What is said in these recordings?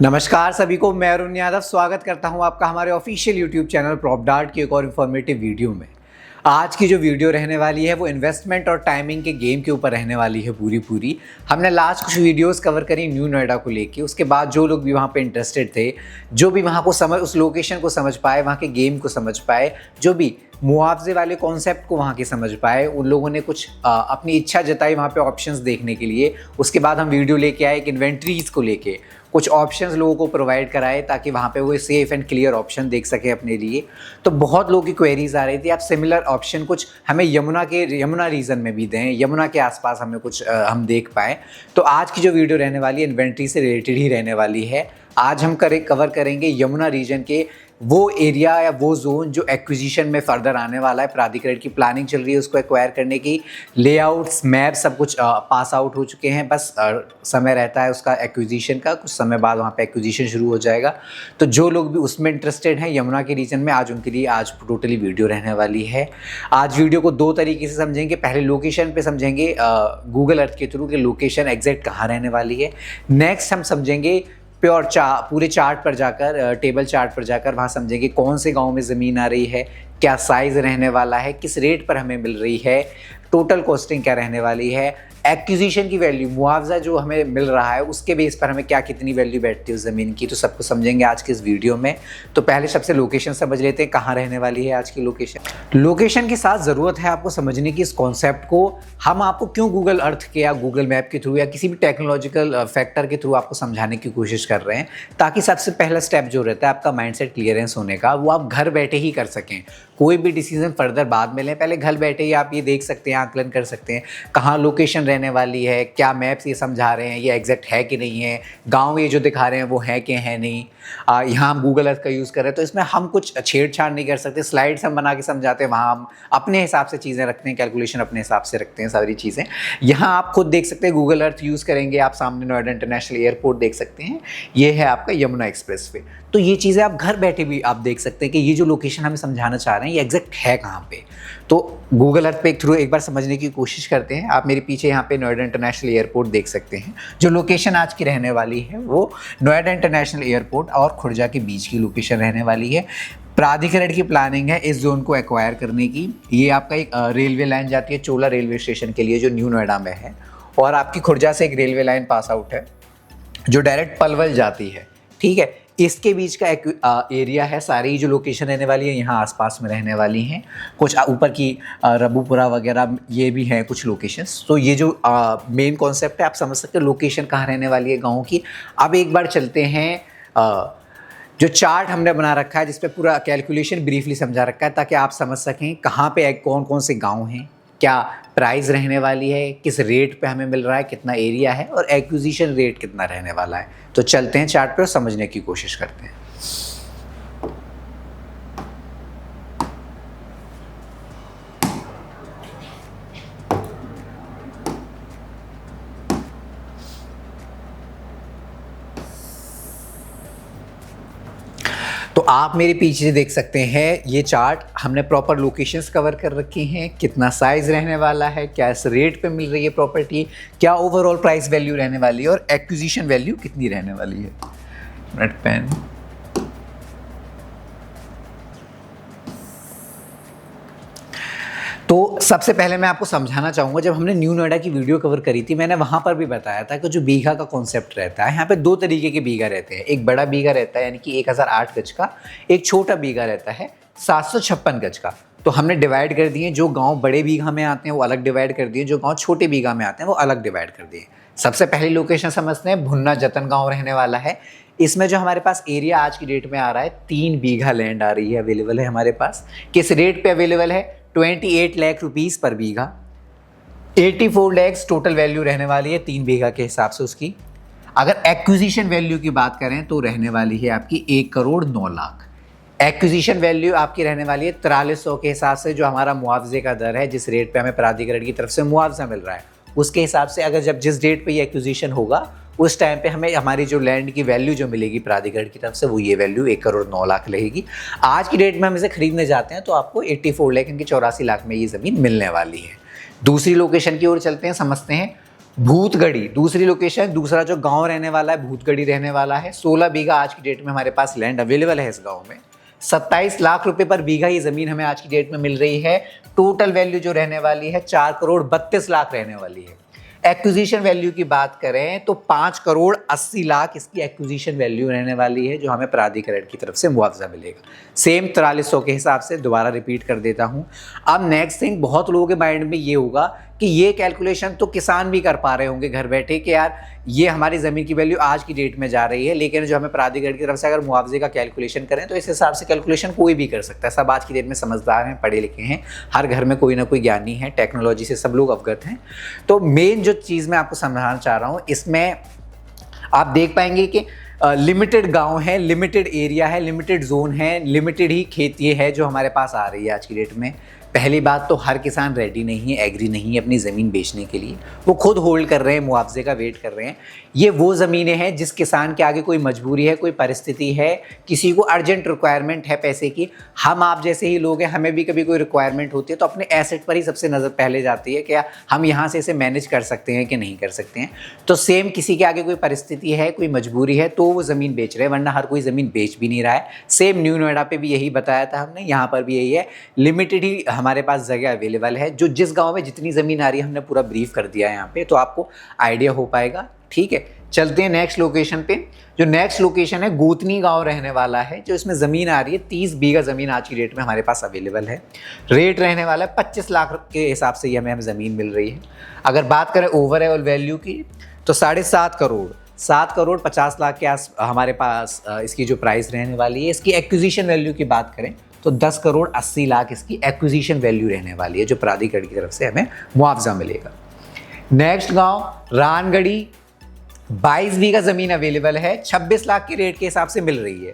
नमस्कार सभी को, मैं अरुण यादव स्वागत करता हूं आपका हमारे ऑफिशियल यूट्यूब चैनल प्रॉपडार्ट की एक और इन्फॉर्मेटिव वीडियो में। आज की जो वीडियो रहने वाली है वो इन्वेस्टमेंट और टाइमिंग के गेम के ऊपर रहने वाली है पूरी। हमने लास्ट कुछ वीडियोस कवर करी न्यू नोएडा को लेके। उसके बाद जो लोग भी वहाँ पे इंटरेस्टेड थे, जो भी वहाँ को समझ, उस लोकेशन को समझ पाए, वहाँ के गेम को समझ पाए, जो भी मुआवजे वाले कॉन्सेप्ट को वहाँ के समझ पाए, उन लोगों ने कुछ अपनी इच्छा जताई वहाँ पे ऑप्शंस देखने के लिए। उसके बाद हम वीडियो लेके आए एक इन्वेंट्रीज को लेके, कुछ ऑप्शंस लोगों को प्रोवाइड कराए ताकि वहाँ पे वो सेफ एंड क्लियर ऑप्शन देख सके अपने लिए। तो बहुत लोगों की क्वेरीज आ रही थी, आप सिमिलर ऑप्शन कुछ हमें यमुना रीजन में भी दें, यमुना के आसपास हमें कुछ हम देख पाएँ। तो आज की जो वीडियो रहने वाली है इन्वेंट्री से रिलेटेड ही रहने वाली है। आज हम कवर करेंगे यमुना रीजन के वो एरिया या वो जोन जो एक्विजिशन में फर्दर आने वाला है। प्राधिकरण की प्लानिंग चल रही है उसको एक्वायर करने की, लेआउट्स, मैप सब कुछ पास आउट हो चुके हैं। बस समय रहता है उसका एक्विजिशन का, कुछ समय बाद वहाँ पे एक्विजिशन शुरू हो जाएगा। तो जो लोग भी उसमें इंटरेस्टेड हैं यमुना के रीजन में, आज उनके लिए आज टोटली वीडियो रहने वाली है। आज वीडियो को दो तरीके से समझेंगे। पहले लोकेशन पे समझेंगे गूगल अर्थ के थ्रू कि लोकेशन एग्जैक्ट कहाँ रहने वाली है। नेक्स्ट हम समझेंगे पूरे चार्ट पर जाकर, टेबल चार्ट पर जाकर वहाँ समझेंगे कौन से गांव में ज़मीन आ रही है, क्या साइज़ रहने वाला है, किस रेट पर हमें मिल रही है, टोटल कॉस्टिंग क्या रहने वाली है, एक्विजिशन की वैल्यू, मुआवजा जो हमें मिल रहा है उसके बेस पर हमें क्या कितनी वैल्यू बैठती है उस ज़मीन की। तो सबको समझेंगे आज के इस वीडियो में। तो पहले सबसे लोकेशन समझ लेते हैं, कहाँ रहने वाली है आज की लोकेशन। लोकेशन के साथ ज़रूरत है आपको समझने की इस कॉन्सेप्ट को। हम आपको क्यों गूगल अर्थ के या गूगल मैप के थ्रू या किसी भी टेक्नोलॉजिकल फैक्टर के थ्रू आपको समझाने की कोशिश कर रहे हैं, ताकि सबसे पहला स्टेप जो रहता है आपका माइंडसेट क्लियरेंस होने का, वो आप घर बैठे ही कर सकें। कोई भी डिसीजन फर्दर बाद में लें, पहले घर बैठे ही आप ये देख सकते हैं, आकलन कर सकते हैं कहाँ लोकेशन रहने वाली है, क्या मैप्स ये समझा रहे हैं ये एग्जैक्ट है कि नहीं है, गांव ये जो दिखा रहे हैं वो है कि है नहीं। यहाँ हम गूगल अर्थ का यूज़ कर रहे हैं तो इसमें हम कुछ छेड़छाड़ नहीं कर सकते। स्लाइड्स हम बना के समझाते हैं, वहाँ हम अपने हिसाब से चीज़ें रखते हैं, कैलकुलेशन अपने हिसाब से रखते हैं, सारी चीज़ें यहाँ आप खुद देख सकते हैं। गूगल अर्थ यूज़ करेंगे, आप सामने नोएडा इंटरनेशनल एयरपोर्ट देख सकते हैं, ये है आपका यमुना एक्सप्रेस वे। तो ये चीज़ें आप घर बैठे भी आप देख सकते हैं कि ये जो लोकेशन हमें समझाना चाह रहे हैं ये एग्जैक्ट है कहाँ पे। तो गूगल अर्थ पे थ्रू एक बार समझने की कोशिश करते हैं। आप मेरे पीछे यहाँ पे नोएडा इंटरनेशनल एयरपोर्ट देख सकते हैं। जो लोकेशन आज की रहने वाली है वो नोएडा इंटरनेशनल एयरपोर्ट और खुर्जा के बीच की लोकेशन रहने वाली है। प्राधिकरण की प्लानिंग है इस जोन को एक्वायर करने की। ये आपका एक रेलवे लाइन जाती है चोला रेलवे स्टेशन के लिए जो न्यू नोएडा में है, और आपकी खुर्जा से एक रेलवे लाइन पास आउट है जो डायरेक्ट पलवल जाती है। ठीक है, इसके बीच का एक एरिया है। सारी जो लोकेशन रहने वाली है यहाँ आसपास में रहने वाली हैं। कुछ ऊपर की रबूपुरा वगैरह ये भी हैं कुछ लोकेशंस। तो ये जो मेन कॉन्सेप्ट है आप समझ सकते हैं लोकेशन कहाँ रहने वाली है गाँव की। अब एक बार चलते हैं जो चार्ट हमने बना रखा है जिस पे पूरा कैलकुलेशन ब्रीफली समझा रखा है, ताकि आप समझ सकें कहाँ पे कौन कौन से गाँव हैं, क्या प्राइस रहने वाली है, किस रेट पे हमें मिल रहा है, कितना एरिया है और एक्विजिशन रेट कितना रहने वाला है। तो चलते हैं चार्ट पे और समझने की कोशिश करते हैं। तो आप मेरे पीछे देख सकते हैं ये चार्ट, हमने प्रॉपर लोकेशंस कवर कर रखी हैं, कितना साइज़ रहने वाला है, क्या इस रेट पे मिल रही है प्रॉपर्टी, क्या ओवरऑल प्राइस वैल्यू रहने वाली है और एक्विजिशन वैल्यू कितनी रहने वाली है। Red pen. तो सबसे पहले मैं आपको समझाना चाहूँगा, जब हमने न्यू नोएडा की वीडियो कवर करी थी मैंने वहाँ पर भी बताया था कि जो बीघा का कॉन्सेप्ट रहता है, यहाँ पे दो तरीके के बीघा रहते हैं। एक बड़ा बीघा रहता है यानी कि 1008 गज का, एक छोटा बीघा रहता है 756 गज का। तो हमने डिवाइड कर दिए, जो गाँव बड़े बीघा में आते हैं वो अलग डिवाइड कर दिए, जो गाँव छोटे बीघा में आते हैं वो अलग डिवाइड कर दिए। सबसे पहली लोकेशन समझते हैं, भुन्ना जतन गाँव रहने वाला है। इसमें जो हमारे पास एरिया आज की डेट में आ रहा है 3 बीघा लैंड आ रही है, अवेलेबल है हमारे पास। किस रेट पे अवेलेबल है? 28 लाख रुपीज़ पर बीघा। 84 लाख टोटल वैल्यू रहने वाली है 3 बीघा के हिसाब से उसकी। अगर एक्विजिशन वैल्यू की बात करें तो रहने वाली है आपकी 1 करोड़ 9 लाख। एक्विजिशन वैल्यू आपकी रहने वाली है 4300 के हिसाब से, जो हमारा मुआवजे का दर है, जिस रेट पे हमें प्राधिकरण की तरफ से मुआवजा मिल रहा है उसके हिसाब से। अगर जिस डेट पे ये एक्विजिशन होगा उस टाइम पे हमें हमारी जो लैंड की वैल्यू जो मिलेगी प्राधिकरण की तरफ से वो ये वैल्यू 1 करोड़ 9 लाख रहेगी। आज की डेट में हम इसे खरीदने जाते हैं तो आपको 84 लाख यानी कि 84 लाख में ये ज़मीन मिलने वाली है। दूसरी लोकेशन की ओर चलते हैं, समझते हैं भूतगढ़ी दूसरी लोकेशन, दूसरा जो गांव रहने वाला है भूतगढ़ी रहने वाला है। 16 बीघा आज की डेट में हमारे पास लैंड अवेलेबल है इस गांव में। 27 लाख रुपए पर बीघा ये ज़मीन हमें आज की डेट में मिल रही है। टोटल वैल्यू जो रहने वाली है 4 करोड़ 32 लाख रहने वाली है। एक्विजिशन वैल्यू की बात करें तो 5 करोड़ 80 लाख इसकी एक्विजिशन वैल्यू रहने वाली है, जो हमें प्राधिकरण की तरफ से मुआवजा मिलेगा। सेम 4300 के हिसाब से दोबारा रिपीट कर देता हूँ। अब नेक्स्ट थिंग, बहुत लोगों के माइंड में ये होगा कि ये कैलकुलेशन तो किसान भी कर पा रहे होंगे घर बैठे कि यार ये हमारी ज़मीन की वैल्यू आज की डेट में जा रही है, लेकिन जो हमें प्राधिकरण की तरफ से अगर मुआवजे का कैलकुलेशन करें तो इस हिसाब से कैलकुलेशन कोई भी कर सकता है। सब आज की डेट में समझदार हैं, पढ़े लिखे हैं, हर घर में कोई ना कोई ज्ञानी है, टेक्नोलॉजी से सब लोग अवगत हैं। तो मेन जो चीज़ मैं आपको समझाना चाह रहा हूँ, इसमें आप देख पाएंगे कि लिमिटेड गांव है, लिमिटेड एरिया है, लिमिटेड जोन है, लिमिटेड ही खेत ये है जो हमारे पास आ रही है आज की डेट में। पहली बात तो हर किसान रेडी नहीं है, एग्री नहीं है अपनी ज़मीन बेचने के लिए, वो खुद होल्ड कर रहे हैं, मुआवजे का वेट कर रहे हैं। ये वो ज़मीनें हैं जिस किसान के आगे कोई मजबूरी है, कोई परिस्थिति है, किसी को अर्जेंट रिक्वायरमेंट है पैसे की। हम आप जैसे ही लोग हैं, हमें भी कभी कोई रिक्वायरमेंट होती है तो अपने एसेट पर ही सबसे नज़र पहले जाती है, क्या हम यहाँ से इसे मैनेज कर सकते हैं कि नहीं कर सकते हैं। तो सेम किसी के आगे कोई परिस्थिति है, कोई मजबूरी है तो वो ज़मीन बेच रहे हैं, वरना हर कोई ज़मीन बेच भी नहीं रहा है। सेम न्यू नोएडा पे भी यही बताया था हमने, यहाँ पर भी यही है, लिमिटेड ही हमारे पास जगह अवेलेबल है। जो जिस गांव में जितनी ज़मीन आ रही है हमने पूरा ब्रीफ कर दिया है यहाँ पे, तो आपको आइडिया हो पाएगा। ठीक है, चलते हैं नेक्स्ट लोकेशन पे। जो नेक्स्ट लोकेशन है गोतनी गांव रहने वाला है, जो इसमें ज़मीन आ रही है 30 बीघा ज़मीन आज की डेट में हमारे पास अवेलेबल है। रेट रहने वाला है 25 लाख के हिसाब से ये हमें ज़मीन मिल रही है। अगर बात करें ओवरऑल वैल्यू की तो 7.5 करोड़ 7 करोड़ 50 लाख के आस हमारे पास इसकी जो प्राइस रहने वाली है। इसकी एक्विजिशन वैल्यू की बात करें तो 10 करोड़ 80 लाख इसकी एक्विजिशन वैल्यू रहने वाली है, जो प्राधिकरण की तरफ से हमें मुआवजा मिलेगा। नेक्स्ट गांव रानगढ़ी, 22 बीघा ज़मीन अवेलेबल है, 26 लाख के रेट के हिसाब से मिल रही है।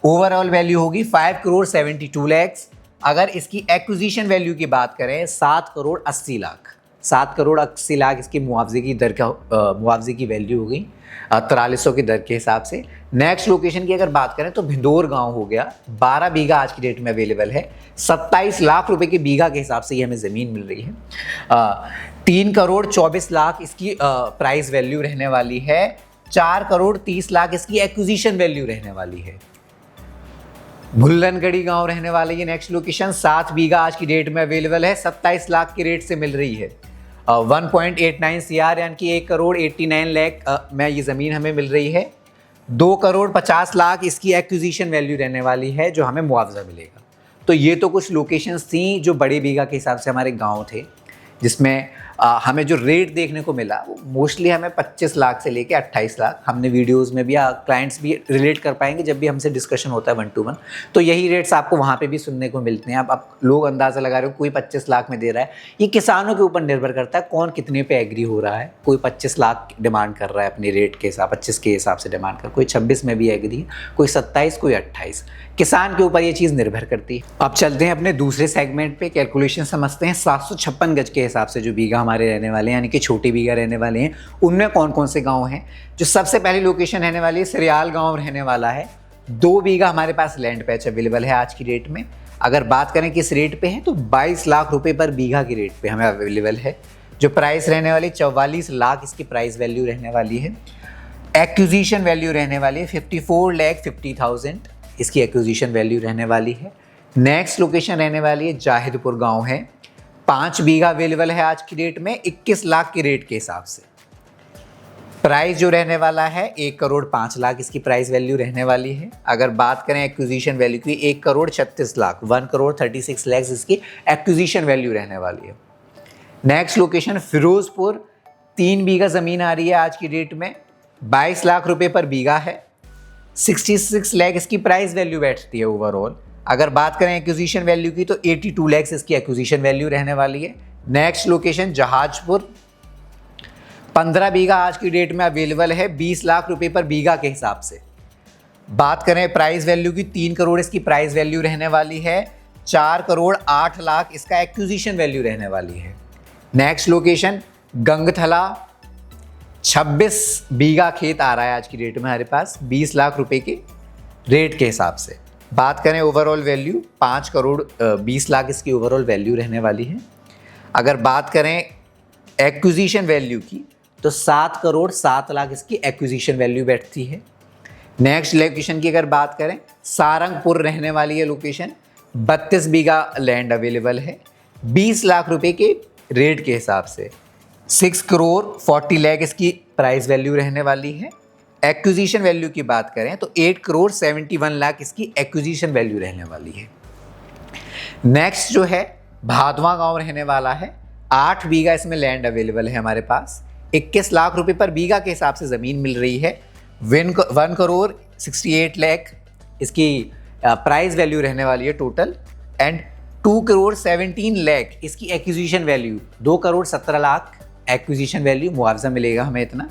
ओवरऑल वैल्यू होगी 5 करोड़ 72 लाख। अगर इसकी एक्विजिशन वैल्यू की बात करें 7 करोड़ 80 लाख, 7 करोड़ 80 लाख इसकी मुआवजे की दर का मुआवजे की वैल्यू हो गई 4300 की दर के हिसाब से। नेक्स्ट लोकेशन की अगर बात करें तो भिंदोर गांव हो गया, 12 बीघा आज की डेट में अवेलेबल है, 27 लाख रुपए के बीघा के हिसाब से ये हमें ज़मीन मिल रही है। 3 करोड़ 24 लाख इसकी प्राइस वैल्यू रहने वाली है, 4 करोड़ 30 लाख इसकी एक्विजिशन वैल्यू रहने वाली है। भुल्लनगढ़ी गांव रहने वाली है नेक्स्ट लोकेशन, 7 बीघा आज की डेट में अवेलेबल है, 27 लाख के रेट से मिल रही है। 1.89 CR यानी कि 1 करोड़ 89 लाख में ये ज़मीन हमें मिल रही है। 2 करोड़ 50 लाख इसकी एक्विजिशन वैल्यू रहने वाली है, जो हमें मुआवजा मिलेगा। तो ये तो कुछ लोकेशंस थी जो बड़े बीघा के हिसाब से हमारे गांव थे, जिसमें हमें जो रेट देखने को मिला वो मोस्टली हमें 25 लाख से लेके 28 लाख, हमने वीडियोस में भी क्लाइंट्स भी रिलेट कर पाएंगे जब भी हमसे डिस्कशन होता है 1 to 1, तो यही रेट्स आपको वहाँ पे भी सुनने को मिलते हैं। अब लोग अंदाज़ा लगा रहे हो कोई 25 लाख में दे रहा है, ये किसानों के ऊपर निर्भर करता है कौन कितने पे एग्री हो रहा है। कोई 25 लाख डिमांड कर रहा है अपने रेट के हिसाब 25 के हिसाब से डिमांड कर, कोई 26 में भी एग्री है, कोई 27, कोई 28, किसान के ऊपर ये चीज़ निर्भर करती है। अब चलते हैं अपने दूसरे सेगमेंट पे, कैलकुलेशन समझते हैं। 756 गज के हिसाब से जो बीघा हमारे रहने वाले हैं, यानी कि छोटे बीघा रहने वाले हैं, उनमें कौन कौन से गांव हैं। जो सबसे पहली लोकेशन रहने वाली है सरियाल गांव रहने वाला है, 2 बीघा हमारे पास लैंड पैच अवेलेबल है आज की डेट में। अगर बात करें किस रेट पे है तो 22 लाख रुपए पर बीघा की रेट पे हमें अवेलेबल है। जो प्राइस रहने वाली 44 लाख इसकी प्राइस वैल्यू रहने वाली है। एक्विजिशन वैल्यू रहने वाली है 54,50,000 इसकी एक्विजिशन वैल्यू रहने वाली है। नेक्स्ट लोकेशन रहने वाली है जाहिदपुर गांव है, 5 बीघा अवेलेबल है आज की डेट में 21 लाख के रेट के हिसाब से। प्राइस जो रहने वाला है 1 करोड़ 5 लाख इसकी प्राइस वैल्यू रहने वाली है। अगर बात करें एक्विजिशन वैल्यू की 1 करोड़ 36 लाख 1 करोड़ 36 लाख इसकी एक्विजिशन वैल्यू रहने वाली है। नेक्स्ट लोकेशन फिरोजपुर, 3 बीघा ज़मीन आ रही है आज की डेट में, 22 लाख रुपए पर बीघा है, 66 लाख इसकी प्राइस वैल्यू बैठती है ओवरऑल। अगर बात करें एक्विजिशन वैल्यू की तो 82 लाख इसकी एक्विजिशन वैल्यू रहने वाली है। नेक्स्ट लोकेशन जहाजपुर, 15 बीघा आज की डेट में अवेलेबल है, 20 लाख रुपए पर बीघा के हिसाब से। बात करें प्राइस वैल्यू की 3 करोड़ इसकी प्राइस वैल्यू रहने वाली है, 4 करोड़ 8 लाख इसका एक्विजिशन वैल्यू रहने वाली है। नेक्स्ट लोकेशन गंगथला, 26 बीघा खेत आ रहा है आज की डेट में हमारे पास 20 लाख रुपए के रेट के हिसाब से। बात करें ओवरऑल वैल्यू 5 करोड़ 20 लाख इसकी ओवरऑल वैल्यू रहने वाली है। अगर बात करें एक्विजिशन वैल्यू की तो 7 करोड़ 7 लाख इसकी एक्विजिशन वैल्यू बैठती है। नेक्स्ट लोकेशन की अगर बात करें, सारंगपुर रहने वाली है लोकेशन, 32 बीघा लैंड अवेलेबल है 20 लाख रुपए के रेट के हिसाब से। 6 करोड़ 40 लाख इसकी प्राइस वैल्यू रहने वाली है। एक्विजिशन वैल्यू की बात करें तो 8 करोड़ 71 लाख इसकी एक्विजिशन वैल्यू रहने वाली है। नेक्स्ट जो है भादवा गांव रहने वाला है, 8 बीघा इसमें लैंड अवेलेबल है हमारे पास, 21 लाख रुपए पर बीघा के हिसाब से ज़मीन मिल रही है। 1 करोड़ 68 लाख इसकी प्राइस वैल्यू रहने वाली है टोटल, एंड 2 करोड़ 17 लाख इसकी acquisition value, 2 crore 17 lakh acquisition value, मुआवजा मिलेगा हमें इतना।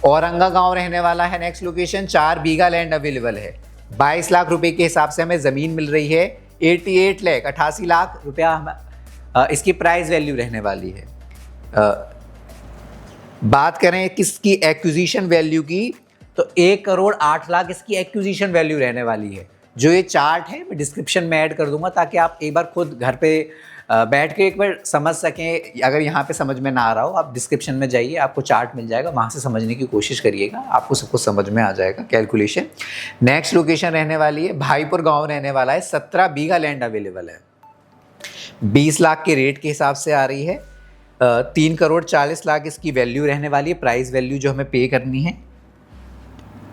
औरंगा गांव रहने वाला है नेक्स्ट लोकेशन, 4 बीघा लैंड अवेलेबल है, 22 लाख रुपए के हिसाब से हमें ज़मीन मिल रही है। 88 लाख 88 लाख रुपया इसकी प्राइस वैल्यू रहने वाली है। बात करें किसकी एक्विजिशन वैल्यू की, तो 1 करोड़ 8 लाख इसकी एक्विजिशन वैल्यू रहने वाली है। जो ये चार्ट है मैं डिस्क्रिप्शन में ऐड कर दूंगा ताकि आप एक बार खुद घर पे बैठ के एक बार समझ सकें। अगर यहाँ पे समझ में ना आ रहा हो, आप डिस्क्रिप्शन में जाइए, आपको चार्ट मिल जाएगा, वहाँ से समझने की कोशिश करिएगा, आपको सब कुछ समझ में आ जाएगा कैलकुलेशन। नेक्स्ट लोकेशन रहने वाली है भाईपुर गाँव रहने वाला है, 17 बीघा लैंड अवेलेबल है, 20 लाख के रेट के हिसाब से आ रही है। 3 करोड़ 40 लाख इसकी वैल्यू रहने वाली है, प्राइस वैल्यू जो हमें पे करनी है।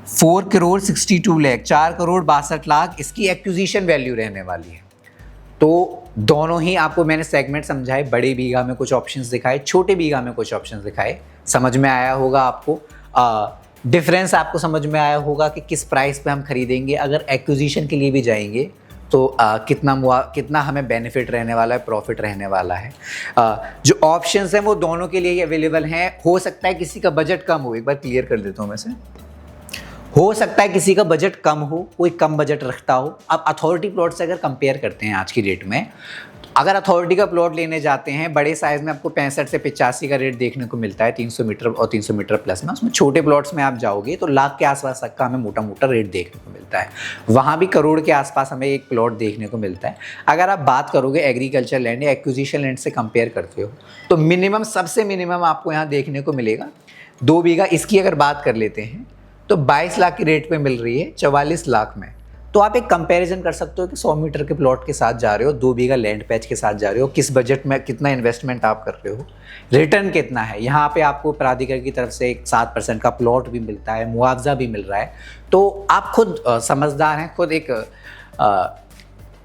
4 करोड़ 62 लाख 4 करोड़ 62 लाख इसकी एक्विजिशन वैल्यू रहने वाली है। तो दोनों ही आपको मैंने सेगमेंट समझाए, बड़े बीघा में कुछ ऑप्शंस दिखाए, छोटे बीघा में कुछ ऑप्शंस दिखाए, समझ में आया होगा आपको। डिफरेंस आपको समझ में आया होगा कि किस प्राइस पे हम खरीदेंगे, अगर एक्विजिशन के लिए भी जाएंगे तो कितना हमें बेनिफिट रहने वाला है, प्रॉफिट रहने वाला है। जो ऑप्शंस हैं वो दोनों के लिए ही अवेलेबल हैं। हो सकता है किसी का बजट कम हो, एक बार क्लियर कर देता हूँ मैं से, हो सकता है किसी का बजट कम हो, कोई कम बजट रखता हो। अब अथॉरिटी प्लॉट से अगर कंपेयर करते हैं आज की डेट में, अगर अथॉरिटी का प्लॉट लेने जाते हैं बड़े साइज़ में, आपको 65 से 85 का रेट देखने को मिलता है 300 मीटर और 300 मीटर प्लस में। उसमें छोटे प्लॉट्स में आप जाओगे तो लाख के आसपास तक का हमें मोटा मोटा रेट देखने को मिलता है। वहाँ भी करोड़ के आसपास हमें एक प्लॉट देखने को मिलता है। अगर आप बात करोगे एग्रीकल्चर लैंड या एक्विजिशन लैंड से कंपेयर करते हो तो मिनिमम, सबसे मिनिमम आपको यहाँ देखने को मिलेगा 2 बीघा। इसकी अगर बात कर लेते हैं तो 22 लाख की रेट पे मिल रही है 44 लाख में। तो आप एक कंपैरिजन कर सकते हो कि 100 मीटर के प्लॉट के साथ जा रहे हो, 2 बीघा लैंड पैच के साथ जा रहे हो, किस बजट में कितना इन्वेस्टमेंट आप कर रहे हो, रिटर्न कितना है। यहाँ पे आपको प्राधिकरण की तरफ से एक 7% का प्लॉट भी मिलता है, मुआवजा भी मिल रहा है। तो आप खुद समझदार हैं, खुद एक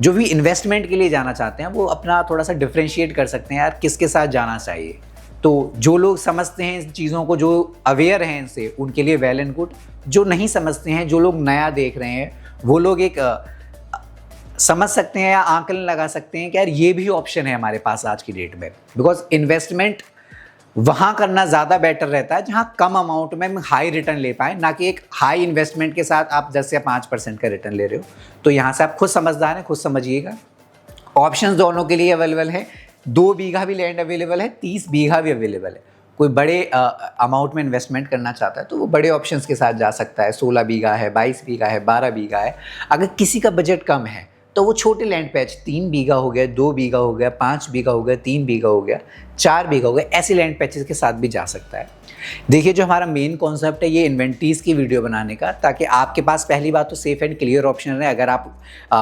जो भी इन्वेस्टमेंट के लिए जाना चाहते हैं वो अपना थोड़ा सा डिफ्रेंशिएट कर सकते हैं यार, किसके साथ जाना चाहिए। तो जो लोग समझते हैं इन चीज़ों को, जो अवेयर हैं इनसे, उनके लिए वेल एंड गुड। जो नहीं समझते हैं, जो लोग नया देख रहे हैं, वो लोग एक समझ सकते हैं या आंकलन लगा सकते हैं कि यार ये भी ऑप्शन है हमारे पास आज की डेट में। बिकॉज इन्वेस्टमेंट वहाँ करना ज़्यादा बेटर रहता है जहाँ कम अमाउंट में हम हाई रिटर्न ले पाएँ, ना कि एक हाई इन्वेस्टमेंट के साथ आप 10 या 5% का रिटर्न ले रहे हो। तो यहाँ से आप खुद समझदार हैं, खुद समझिएगा। ऑप्शन दोनों के लिए अवेलेबल है। 2 बीघा भी लैंड अवेलेबल है, 30 बीघा भी अवेलेबल है। कोई बड़े अमाउंट में इन्वेस्टमेंट करना चाहता है तो वो बड़े ऑप्शंस के साथ जा सकता है। 16 बीघा है, 22 बीघा है, 12 बीघा है। अगर किसी का बजट कम है तो वो छोटे लैंड पैच, 3 बीघा हो गया, 2 बीघा हो गया, 5 बीघा हो गया, 3 बीघा हो गया, 4 बीघा हो गया, ऐसे लैंड पैचेस के साथ भी जा सकता है। देखिए, जो हमारा मेन कॉन्सेप्ट है ये इन्वेंटरीज की वीडियो बनाने का, ताकि आपके पास पहली बात तो सेफ एंड क्लियर ऑप्शन है अगर आप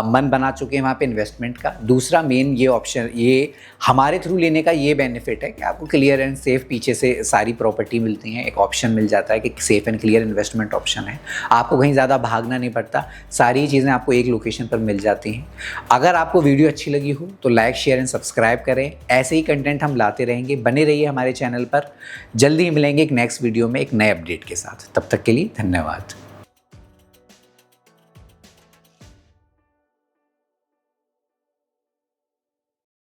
मन बना चुके हैं वहाँ पे इन्वेस्टमेंट का। दूसरा मेन ये ऑप्शन, ये हमारे थ्रू लेने का ये बेनिफिट है कि आपको क्लियर एंड सेफ पीछे से सारी प्रॉपर्टी मिलती हैं। एक ऑप्शन मिल जाता है कि safe and clear investment option है, आपको कहीं ज़्यादा भागना नहीं पड़ता, सारी चीज़ें आपको एक लोकेशन पर मिल जाती हैं। अगर आपको वीडियो अच्छी लगी हो तो लाइक, शेयर एंड सब्सक्राइब करें। ऐसे ही कंटेंट हम लाते रहेंगे, बने रहिए हमारे चैनल पर। जल्दी ही मिलेंगे एक नेक्स्ट वीडियो में एक नए अपडेट के साथ। तब तक के लिए धन्यवाद।